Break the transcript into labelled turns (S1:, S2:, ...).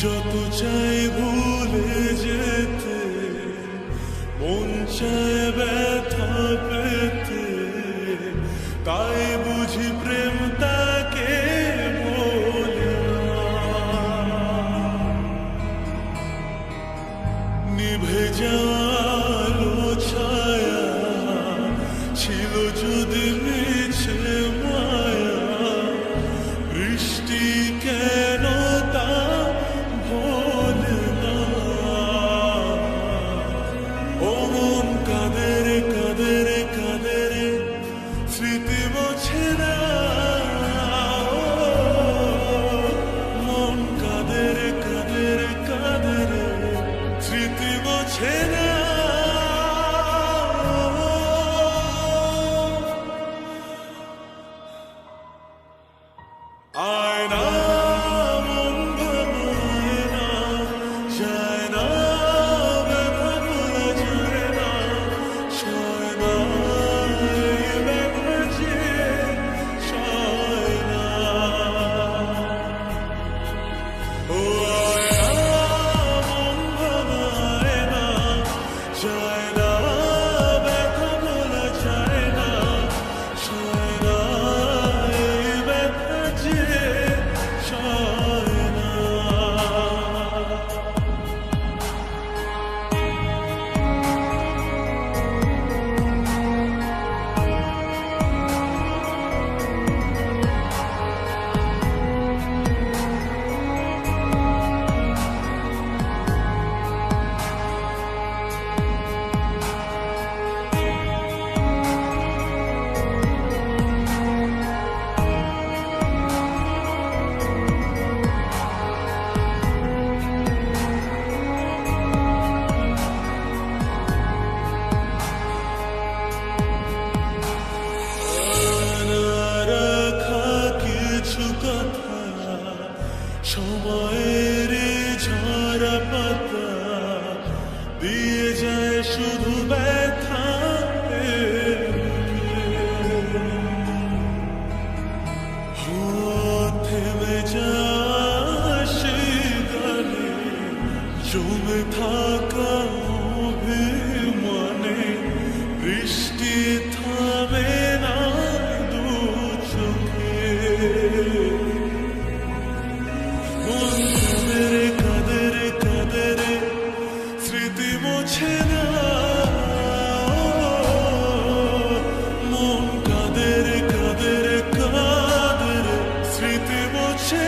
S1: যত চাই ভুলে যেতে, মন চায় ব্যথা পেতে, তাই বুঝি প্রেম তাকে বলে না। নিভে যাওয়ালো ছায়া ছিল যদি মিছে মায়া, বৃষ্টি কেন তা ভোলে না। ও মন কাঁদে রে কাঁদে রে কাঁদে রে, স্মৃতি মোছে না। মন কাঁদে রে কাঁদে রে কাঁদে রে, স্মৃতি মোছে না। আয়না মন ভাঙায় না, যায় না ব্যথা ভোলা যায় না, সয় না এই ব্যথা যে সয় না। ও আয়না মন ভাঙায় না, যায় না ব্যথা ভোলা যায় না, সয় না এই ব্যথা যে সয় না। সময়ের ঝরা পাতা দিয়ে যায় শুধু ব্যথা, থেমে যায় সেই গানে জমে থাকা অভিমানে, বৃষ্টি থামে না দু চোখে। কাঁদে রে কাঁদে রে, স্মৃতি মোছে না। মন কাঁদে রে কাঁদে রে কাঁদে রে, স্মৃতি মোছে